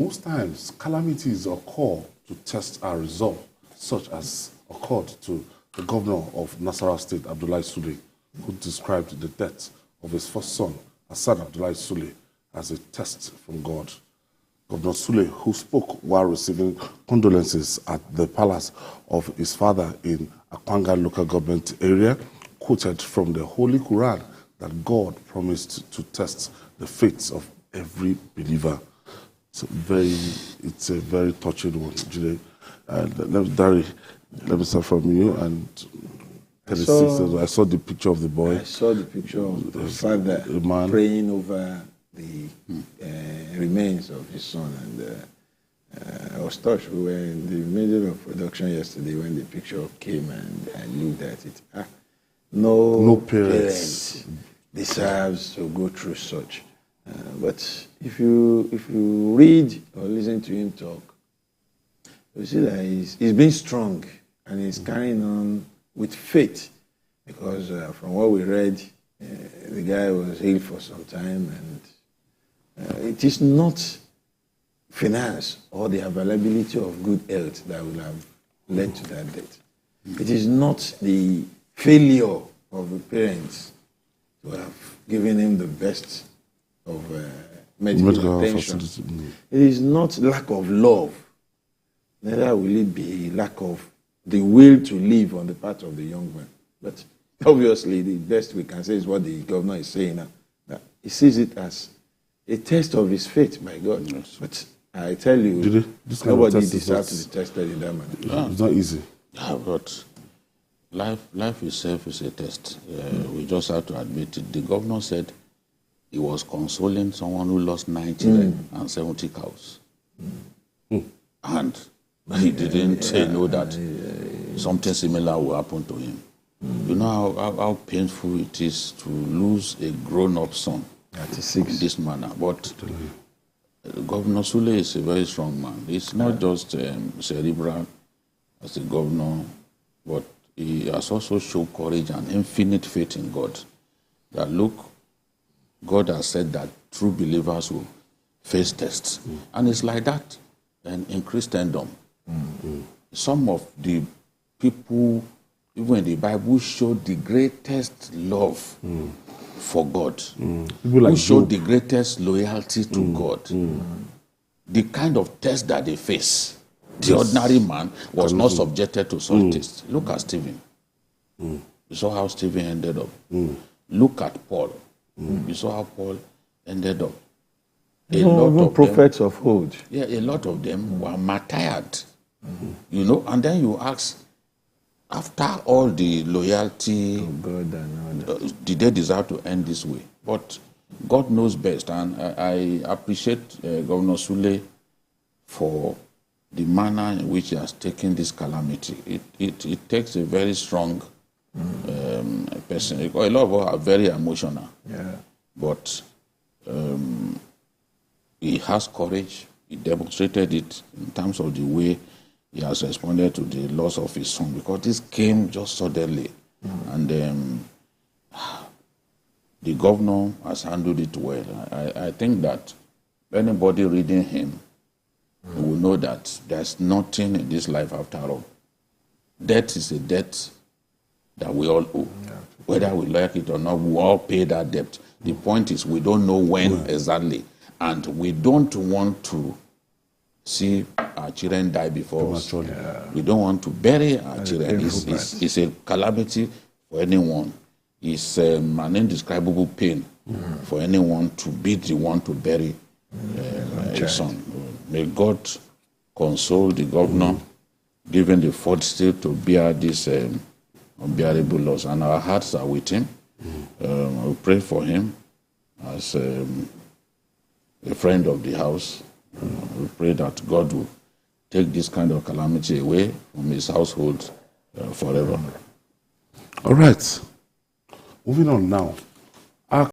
Most times, calamities occur to test our resolve, such as occurred to the governor of Nasarawa State, Abdullahi Sule, who described the death of his first son, Hassan Abdullahi Sule, as a test from God. Governor Sule, who spoke while receiving condolences at the palace of his father in Akwanga local government area, quoted from the Holy Quran that God promised to test the faith of every believer. It's a very touching one, Julie. Dari, let me start from you. And I saw the picture of the boy. I saw the picture of the father praying over the remains of his son, and I was touched. We were in the middle of production yesterday when the picture came, and I looked at it. No parents deserves to go through such. But if you read or listen to him talk, you see that he's being strong and he's carrying on with faith, because from what we read, the guy was ill for some time, and it is not finance or the availability of good health that will have led to that death. It is not the failure of the parents to have given him the best of medical attention. It is not lack of love. Neither will it be lack of the will to live on the part of the young man. But obviously, the best we can say is what the governor is saying now. That he sees it as a test of his faith by God. Yes. But I tell you, nobody deserves to be tested in that manner. Yeah, it's not easy. Yeah, but life itself is a test. We just have to admit it. The governor said he was consoling someone who lost 90 and 70 cows. And he didn't know that something similar will happen to him. You know how painful it is to lose a grown-up son in this manner. But Governor Sule is a very strong man. He's not just cerebral as a governor, but he has also shown courage and infinite faith in God. That look, God has said that true believers will face tests. And it's like that in Christendom. Some of the people, even in the Bible, showed the greatest love for God. Who showed the greatest loyalty to God. The kind of test that they face. The ordinary man was not subjected to such tests. Look at Stephen. You saw how Stephen ended up. Look at Paul. You saw how Paul ended up. A lot of prophets of old. Yeah, a lot of them were martyred. You know, and then you ask, after all the loyalty, God and all that, did they deserve to end this way? But God knows best, and I appreciate Governor Sule for the manner in which he has taken this calamity. It takes a very strong person. A lot of us are very emotional. Yeah. But he has courage. He demonstrated it in terms of the way he has responded to the loss of his son, because this came just suddenly. And the governor has handled it well. I think that anybody reading him will know that there's nothing in this life after all. Debt is a debt that we all owe. Whether we like it or not, we all pay that debt. The point is we don't know when exactly. And we don't want to see our children die before us. We don't want to bury our children. It's a calamity for anyone. It's an indescribable pain for anyone to be the one to bury a son. May God console the governor, given the fortitude to bear this unbearable loss. And our hearts are with him. We pray for him as a friend of the house. We pray that God will take this kind of calamity away from his household forever. All right. Moving on now.